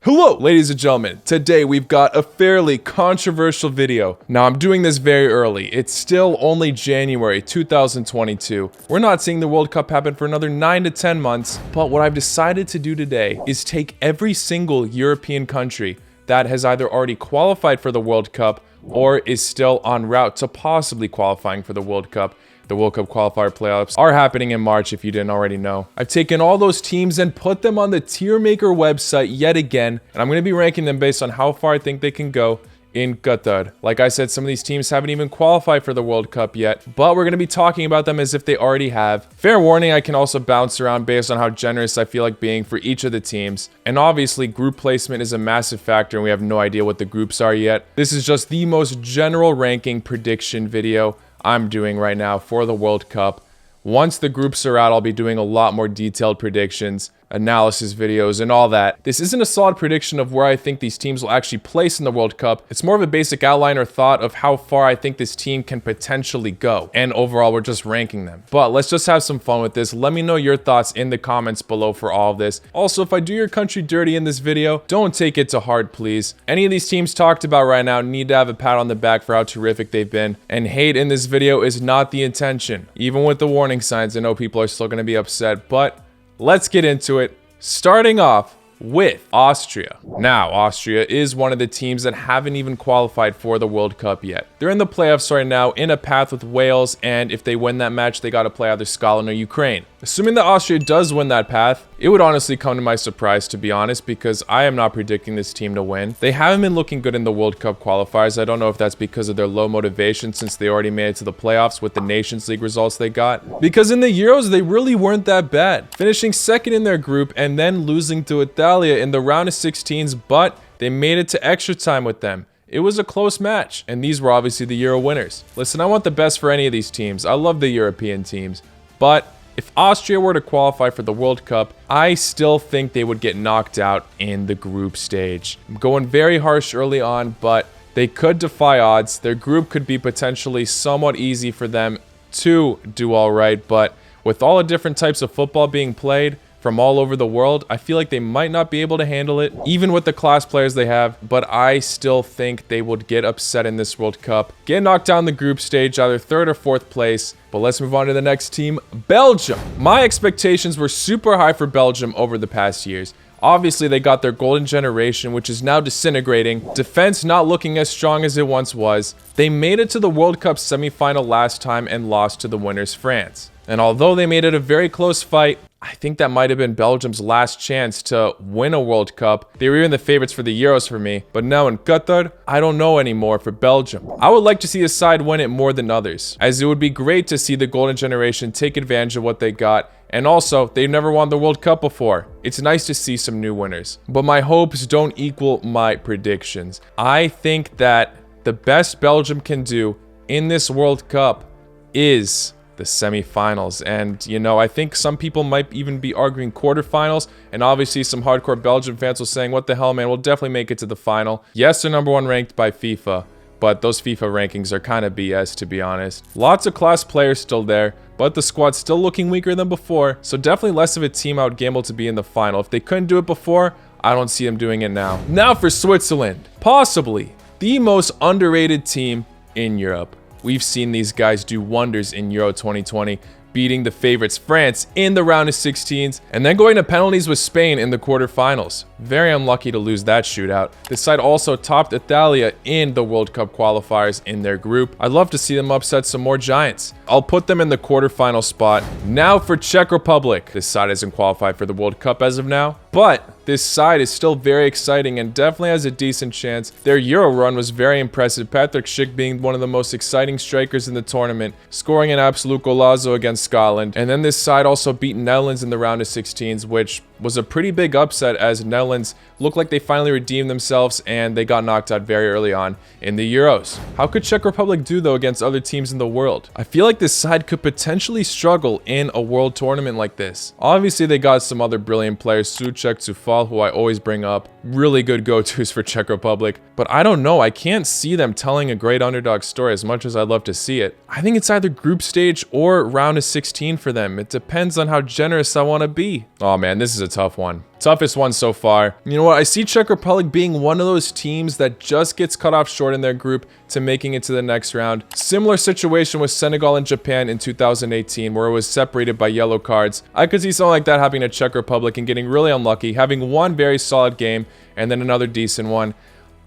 Hello, ladies and gentlemen. Today we've got a fairly controversial video. Now I'm doing this very early. It's still only January 2022. We're not seeing the World Cup happen for another 9 to 10 months, but what I've decided to do today is take every single European country that has either already qualified for the World Cup or is still en route to possibly qualifying for the World Cup. The World Cup qualifier playoffs are happening in March if you didn't already know. I've taken all those teams and put them on the tier maker website yet again, and I'm going to be ranking them based on how far I think they can go in Qatar. Like I said, some of these teams haven't even qualified for the World Cup yet, but we're going to be talking about them as if they already have. Fair warning, I can also bounce around based on how generous I feel like being for each of the teams. And obviously, group placement is a massive factor, and we have no idea what the groups are yet. This is just the most general ranking prediction video I'm doing right now for the World Cup. Once the groups are out, I'll be doing a lot more detailed predictions, analysis videos, and all that. This isn't a solid prediction of where I think these teams will actually place in the World Cup. It's more of a basic outline or thought of how far I think this team can potentially go. And overall, we're just ranking them. But let's just have some fun with this. Let me know your thoughts in the comments below for all of this. Also, if I do your country dirty in this video, don't take it to heart, please. Any of these teams talked about right now need to have a pat on the back for how terrific they've been. And hate in this video is not the intention. Even with the warning signs, I know people are still going to be upset, but let's get into it, starting off with Austria. Now, Austria is one of the teams that haven't even qualified for the World Cup yet. They're in the playoffs right now in a path with Wales, and if they win that match, they got to play either Scotland or Ukraine. Assuming that Austria does win that path, it would honestly come to my surprise, to be honest, because I am not predicting this team to win. They haven't been looking good in the World Cup qualifiers. I don't know if that's because of their low motivation since they already made it to the playoffs with the Nations League results they got. Because in the Euros, they really weren't that bad, finishing second in their group and then losing to Italia in the round of 16s, but they made it to extra time with them. It was a close match, and these were obviously the Euro winners. Listen, I want the best for any of these teams. I love the European teams, but if Austria were to qualify for the World Cup, I still think they would get knocked out in the group stage. I'm going very harsh early on, but they could defy odds. Their group could be potentially somewhat easy for them to do all right, but with all the different types of football being played from all over the world, I feel like they might not be able to handle it, even with the class players they have, but I still think they would get upset in this World Cup, get knocked down the group stage, either third or fourth place. But let's move on to the next team, Belgium. My expectations were super high for Belgium over the past years. Obviously, they got their golden generation, which is now disintegrating. Defense not looking as strong as it once was. They made it to the World Cup semifinal last time and lost to the winners, France. And although they made it a very close fight, I think that might have been Belgium's last chance to win a World Cup. They were even the favorites for the Euros for me, but now in Qatar, I don't know anymore for Belgium. I would like to see a side win it more than others, as it would be great to see the golden generation take advantage of what they got. And also, they've never won the World Cup before. It's nice to see some new winners. But my hopes don't equal my predictions. I think that the best Belgium can do in this World Cup is the semifinals. And, you know, I think some people might even be arguing quarterfinals. And obviously some hardcore Belgium fans will saying, what the hell, man, we'll definitely make it to the final. Yes, they're number one ranked by FIFA, but those FIFA rankings are kind of BS, to be honest. Lots of class players still there, but the squad's still looking weaker than before. So definitely less of a team I would gamble to be in the final. If they couldn't do it before, I don't see them doing it now. Now for Switzerland, possibly the most underrated team in Europe. We've seen these guys do wonders in Euro 2020, beating the favorites France in the round of 16s, and then going to penalties with Spain in the quarterfinals. Very unlucky to lose that shootout. This side also topped Italia in the World Cup qualifiers in their group. I'd love to see them upset some more giants. I'll put them in the quarterfinal spot. Now for Czech Republic. This side hasn't qualified for the World Cup as of now, but this side is still very exciting and definitely has a decent chance. Their Euro run was very impressive. Patrick Schick being one of the most exciting strikers in the tournament, scoring an absolute golazo against Scotland. And then this side also beat Netherlands in the round of 16s, which was a pretty big upset as Netherlands looked like they finally redeemed themselves and they got knocked out very early on in the Euros. How could Czech Republic do though against other teams in the world? I feel like this side could potentially struggle in a world tournament like this. Obviously they got some other brilliant players, Souček, Coufal, who I always bring up, really good go-tos for Czech Republic, but I don't know, I can't see them telling a great underdog story as much as I'd love to see it. I think it's either group stage or round of 16 for them. It depends on how generous I want to be. Oh man, this is a tough one. Toughest one so far. You know what? I see Czech Republic being one of those teams that just gets cut off short in their group to making it to the next round. Similar situation with Senegal and Japan in 2018, where it was separated by yellow cards. I could see something like that happening to Czech Republic and getting really unlucky, having one very solid game and then another decent one.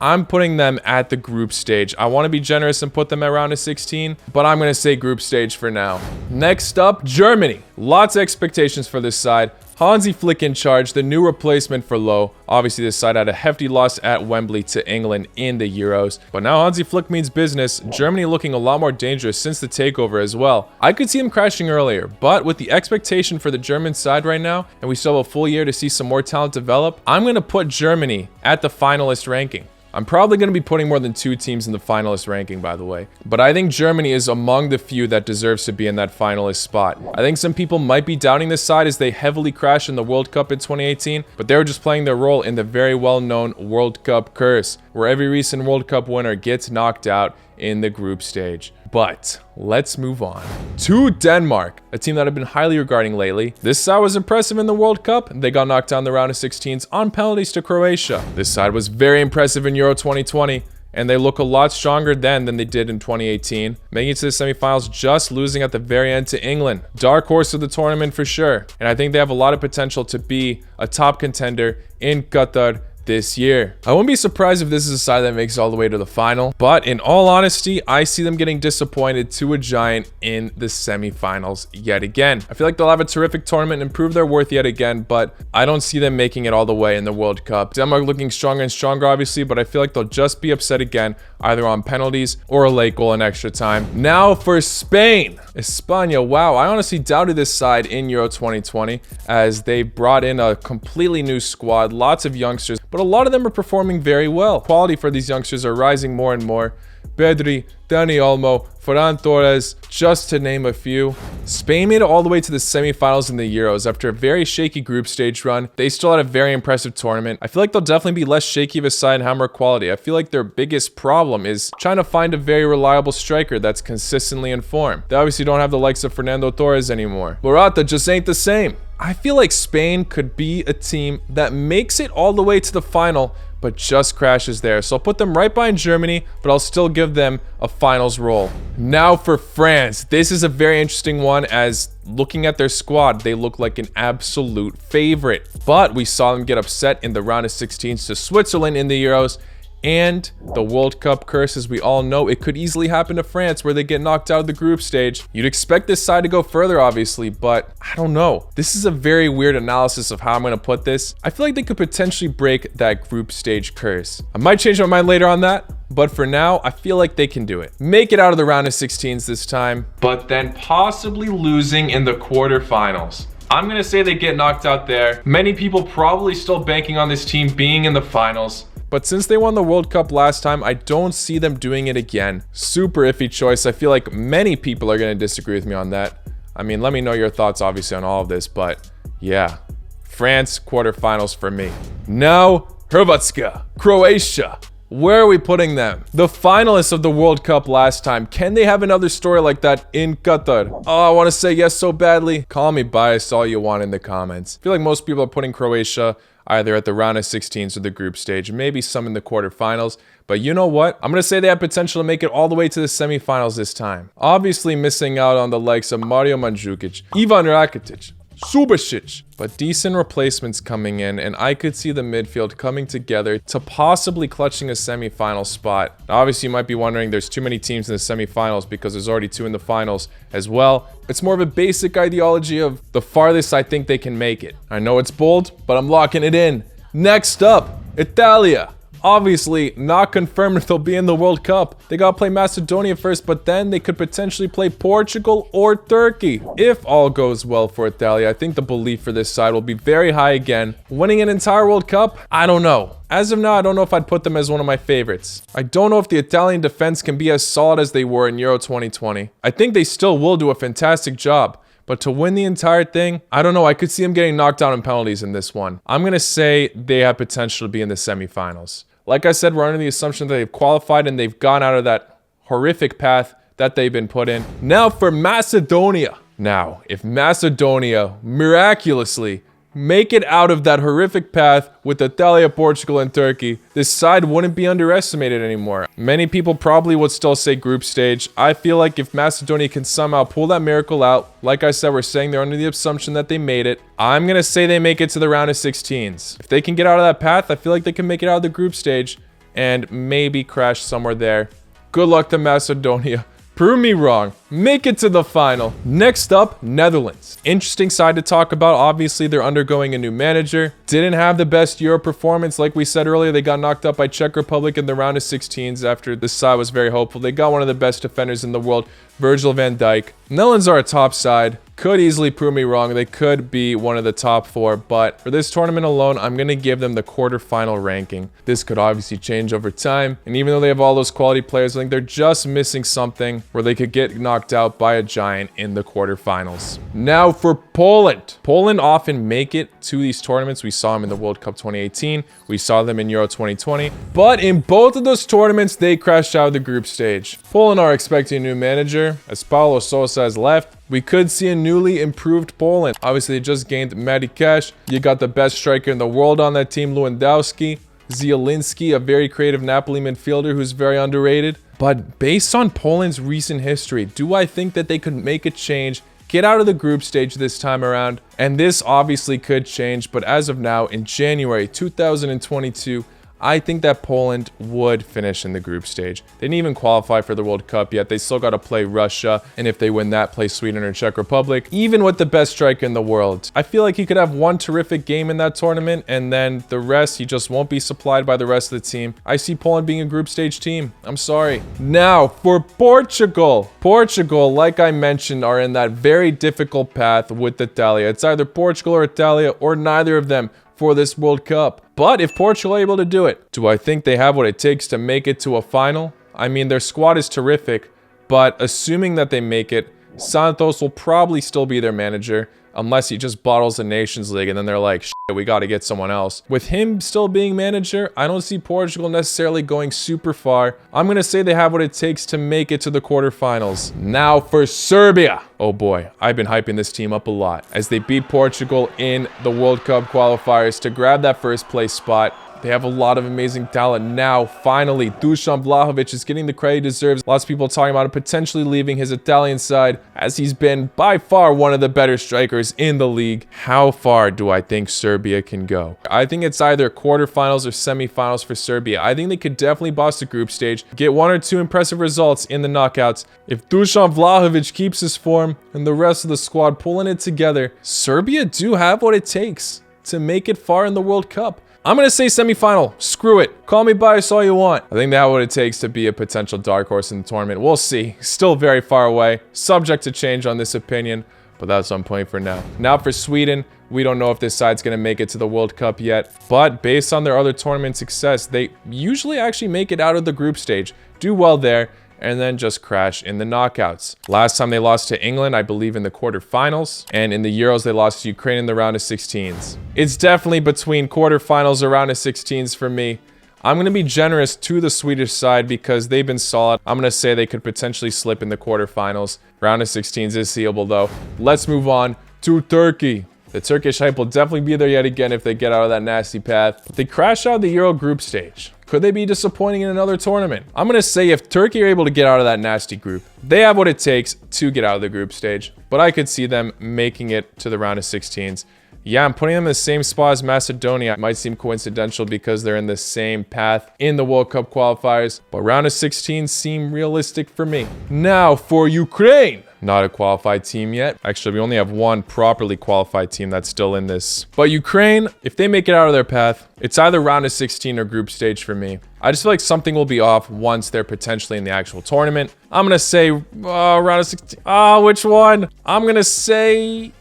I'm putting them at the group stage. I want to be generous and put them at round of 16, but I'm going to say group stage for now. Next up, Germany. Lots of expectations for this side. Hansi Flick in charge, the new replacement for Lowe. Obviously, this side had a hefty loss at Wembley to England in the Euros. But now Hansi Flick means business. Germany looking a lot more dangerous since the takeover as well. I could see them crashing earlier, but with the expectation for the German side right now, and we still have a full year to see some more talent develop, I'm going to put Germany at the finalist ranking. I'm probably going to be putting more than 2 teams in the finalist ranking, by the way. But I think Germany is among the few that deserves to be in that finalist spot. I think some people might be doubting this side as they heavily crashed in the World Cup in 2018, but they were just playing their role in the very well-known World Cup curse, where every recent World Cup winner gets knocked out in the group stage. But let's move on to Denmark, a team that I've been highly regarding lately. This side was impressive in the World Cup. They got knocked down the round of 16s on penalties to Croatia. This side was very impressive in Euro 2020, and they look a lot stronger then than they did in 2018, making it to the semifinals, just losing at the very end to England. Dark horse of the tournament for sure, and I think they have a lot of potential to be a top contender in Qatar this year. I wouldn't be surprised if this is a side that makes it all the way to the final, but in all honesty, I see them getting disappointed to a giant in the semifinals yet again. I feel like they'll have a terrific tournament and prove their worth yet again, but I don't see them making it all the way in the World Cup. Denmark looking stronger and stronger, obviously, but I feel like they'll just be upset again, either on penalties or a late goal in extra time. Now for Spain. España, wow, I honestly doubted this side in Euro 2020 as they brought in a completely new squad, lots of youngsters, but a lot of them are performing very well. Quality for these youngsters are rising more and more. Pedri, Dani Olmo, Ferran Torres, just to name a few. Spain made it all the way to the semifinals in the Euros after a very shaky group stage run. They still had a very impressive tournament. I feel like they'll definitely be less shaky of a side and have more quality. I feel like their biggest problem is trying to find a very reliable striker that's consistently in form. They obviously don't have the likes of Fernando Torres anymore. Morata just ain't the same. I feel like Spain could be a team that makes it all the way to the final, but just crashes there. So I'll put them right behind Germany, but I'll still give them a finals role. Now for France. This is a very interesting one as looking at their squad, they look like an absolute favorite. But we saw them get upset in the round of 16s to Switzerland in the Euros. And the World Cup curse, as we all know, it could easily happen to France where they get knocked out of the group stage. You'd expect this side to go further, obviously, but I don't know. This is a very weird analysis of how I'm going to put this. I feel like they could potentially break that group stage curse. I might change my mind later on that, but for now, I feel like they can do it. Make it out of the round of 16s this time, but then possibly losing in the quarterfinals. I'm going to say they get knocked out there. Many people probably still banking on this team being in the finals. But since they won the World Cup last time, I don't see them doing it again. Super iffy choice. I feel like many people are going to disagree with me on that. I mean, let me know your thoughts, obviously, on all of this. But yeah, France quarterfinals for me. Now, Hrvatska, Croatia. Where are we putting them? The finalists of the World Cup last time. Can they have another story like that in Qatar? Oh, I want to say yes so badly. Call me biased all you want in the comments. I feel like most people are putting Croatia either at the round of 16s or the group stage, maybe some in the quarterfinals. But you know what? I'm going to say they have potential to make it all the way to the semifinals this time. Obviously missing out on the likes of Mario Mandzukic, Ivan Rakitic, Subasic, but decent replacements coming in, and I could see the midfield coming together to possibly clutching a semifinal spot. Now, obviously, you might be wondering there's too many teams in the semifinals because there's already 2 in the finals as well. It's more of a basic ideology of the farthest I think they can make it. I know it's bold, but I'm locking it in. Next up, Italia. Obviously, not confirmed if they'll be in the World Cup. They gotta play Macedonia first, but then they could potentially play Portugal or Turkey. If all goes well for Italia, I think the belief for this side will be very high again. Winning an entire World Cup? I don't know. As of now, I don't know if I'd put them as one of my favorites. I don't know if the Italian defense can be as solid as they were in Euro 2020. I think they still will do a fantastic job. But to win the entire thing, I don't know. I could see them getting knocked out in penalties in this one. I'm going to say they have potential to be in the semifinals. Like I said, we're under the assumption that they've qualified and they've gone out of that horrific path that they've been put in. Now for Macedonia. Now, if Macedonia miraculously make it out of that horrific path with Italia, Portugal, and Turkey, this side wouldn't be underestimated anymore. Many people probably would still say group stage. I feel like if Macedonia can somehow pull that miracle out, like I said, we're saying they're under the assumption that they made it. I'm going to say they make it to the round of 16s. If they can get out of that path, I feel like they can make it out of the group stage and maybe crash somewhere there. Good luck to Macedonia. Prove me wrong. Make it to the final. Next up, Netherlands. Interesting side to talk about. Obviously, they're undergoing a new manager. Didn't have the best Euro performance. Like we said earlier, they got knocked out by Czech Republic in the round of 16s after the side was very hopeful. They got one of the best defenders in the world, Virgil van Dijk. Netherlands are a top side. Could easily prove me wrong. They could be one of the top 4, but for this tournament alone, I'm going to give them the quarterfinal ranking. This could obviously change over time, and even though they have all those quality players, I think they're just missing something where they could get knocked out by a giant in the quarterfinals. Now for Poland. Poland often make it to these tournaments. We saw them in the World Cup 2018. We saw them in Euro 2020, but in both of those tournaments, they crashed out of the group stage. Poland are expecting a new manager, as Paulo Sousa has left. We could see a newly improved Poland. Obviously, they just gained Matty Cash. You got the best striker in the world on that team, Lewandowski. Zielinski, a very creative Napoli midfielder who's very underrated. But based on Poland's recent history, do I think that they could make a change, get out of the group stage this time around? And this obviously could change, but as of now, in January 2022, I think that Poland would finish in the group stage. They didn't even qualify for the World Cup yet. They still got to play Russia, and if they win that, play Sweden or Czech Republic. Even with the best striker in the world, I feel like he could have one terrific game in that tournament, and then the rest, he just won't be supplied by the rest of the team. I see Poland being a group stage team. I'm sorry. Now, for Portugal. Portugal, like I mentioned, are in that very difficult path with Italia. It's either Portugal or Italia, or neither of them for this World Cup. But if Portugal are able to do it, do I think they have what it takes to make it to a final? I mean, their squad is terrific, but assuming that they make it, Santos will probably still be their manager, unless he just bottles the Nations League and then they're like, shit, we got to get someone else. With him still being manager, I don't see Portugal necessarily going super far. I'm going to say they have what it takes to make it to the quarterfinals. Now for Serbia. Oh boy, I've been hyping this team up a lot as they beat Portugal in the World Cup qualifiers to grab that first place spot. They have a lot of amazing talent now. Finally, Dusan Vlahovic is getting the credit he deserves. Lots of people talking about him potentially leaving his Italian side, as he's been by far one of the better strikers in the league. How far do I think Serbia can go? I think it's either quarterfinals or semifinals for Serbia. I think they could definitely boss the group stage, get one or two impressive results in the knockouts. If Dusan Vlahovic keeps his form and the rest of the squad pulling it together, Serbia do have what it takes to make it far in the World Cup. I'm going to say semifinal. Screw it. Call me biased all you want. I think that's what it takes to be a potential dark horse in the tournament. We'll see. Still very far away. Subject to change on this opinion, but that's what I'm playing for now. Now for Sweden. We don't know if this side's going to make it to the World Cup yet, but based on their other tournament success, they usually actually make it out of the group stage, do well there, and then just crash in the knockouts. Last time they lost to England, I believe in the quarterfinals, and in the Euros, they lost to Ukraine in the round of 16s. It's definitely between quarterfinals or round of 16s for me. I'm going to be generous to the Swedish side because they've been solid. I'm going to say they could potentially slip in the quarterfinals. Round of 16s is seeable though. Let's move on to Turkey. The Turkish hype will definitely be there yet again if they get out of that nasty path. But they crash out of the Euro group stage. Could they be disappointing in another tournament? I'm going to say if Turkey are able to get out of that nasty group, they have what it takes to get out of the group stage. But I could see them making it to the round of 16s. Yeah, I'm putting them in the same spot as Macedonia. It might seem coincidental because they're in the same path in the World Cup qualifiers. But round of 16 seem realistic for me. Now for Ukraine. Not a qualified team yet. Actually, we only have one properly qualified team that's still in this. But Ukraine, if they make it out of their path, it's either round of 16 or group stage for me. I just feel like something will be off once they're potentially in the actual tournament. I'm going to say round of 16. Which one? I'm going to say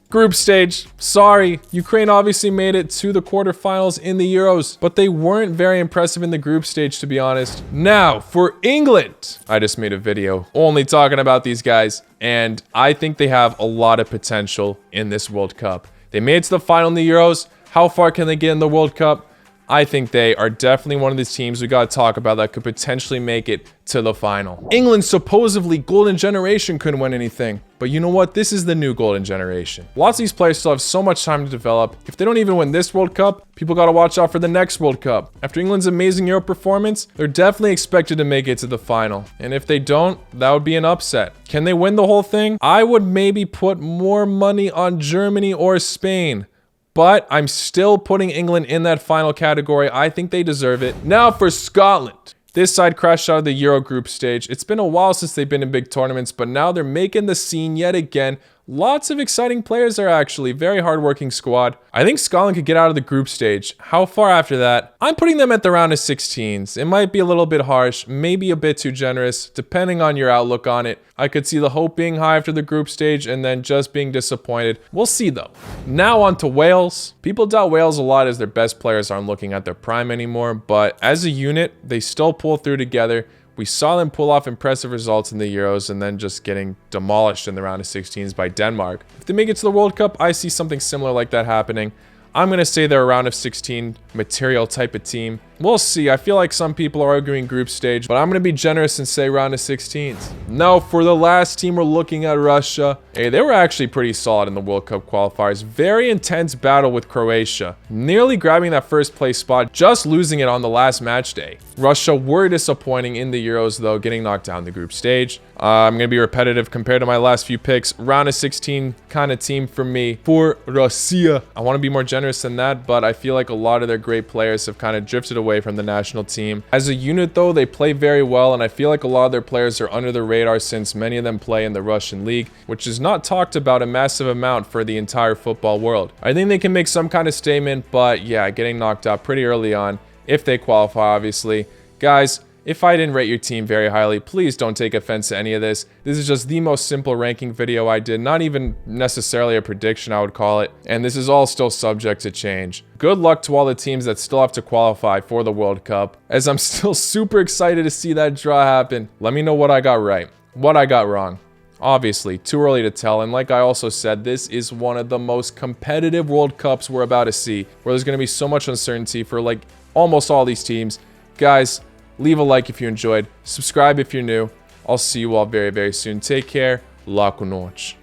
group stage. Sorry. Ukraine obviously made it to the quarterfinals in the Euros, but they weren't very impressive in the group stage, to be honest. Now, for England. I just made a video only talking about these guys, and I think they have a lot of potential in this World Cup. They made it to the final in the Euros. How far can they get in the World Cup? I think they are definitely one of these teams we got to talk about that could potentially make it to the final. England's supposedly golden generation couldn't win anything. But you know what? This is the new golden generation. Lots of these players still have so much time to develop. If they don't even win this World Cup, people got to watch out for the next World Cup. After England's amazing Euro performance, they're definitely expected to make it to the final. And if they don't, that would be an upset. Can they win the whole thing? I would maybe put more money on Germany or Spain. But I'm still putting England in that final category. I think they deserve it. Now for Scotland. This side crashed out of the Euro group stage. It's been a while since they've been in big tournaments, but now they're making the scene yet again. Lots of exciting players there, actually. Very hardworking squad. I think Scotland could get out of the group stage. How far after that? I'm putting them at the round of 16s. It might be a little bit harsh, maybe a bit too generous, depending on your outlook on it. I could see the hope being high after the group stage and then just being disappointed. We'll see, though. Now on to Wales. People doubt Wales a lot as their best players aren't looking at their prime anymore, but as a unit, they still pull through together. We saw them pull off impressive results in the Euros and then just getting demolished in the round of 16s by Denmark. If they make it to the World Cup, I see something similar like that happening. I'm going to say they're a round of 16 material type of team. We'll see. I feel like some people are arguing group stage, but I'm going to be generous and say round of 16s. Now, for the last team, we're looking at Russia. Hey, they were actually pretty solid in the World Cup qualifiers. Very intense battle with Croatia. Nearly grabbing that first place spot, just losing it on the last match day. Russia were disappointing in the Euros, though, getting knocked down the group stage. I'm going to be repetitive compared to my last few picks. Round of 16 kind of team for me. For Russia, I want to be more generous than that, but I feel like a lot of their great players have kind of drifted away from the national team. As a unit, though, they play very well, and I feel like a lot of their players are under the radar since many of them play in the Russian league, which is not talked about a massive amount for the entire football world. I think they can make some kind of statement, but yeah, getting knocked out pretty early on, if they qualify, obviously. Guys, if I didn't rate your team very highly, please don't take offense to any of this. This is just the most simple ranking video I did, not even necessarily a prediction, I would call it. And this is all still subject to change. Good luck to all the teams that still have to qualify for the World Cup, as I'm still super excited to see that draw happen. Let me know what I got right, what I got wrong. Obviously, too early to tell, and like I also said, this is one of the most competitive World Cups we're about to see, where there's going to be so much uncertainty for like almost all these teams. Guys, leave a like if you enjoyed. Subscribe if you're new. I'll see you all very, very soon. Take care. La cu noite.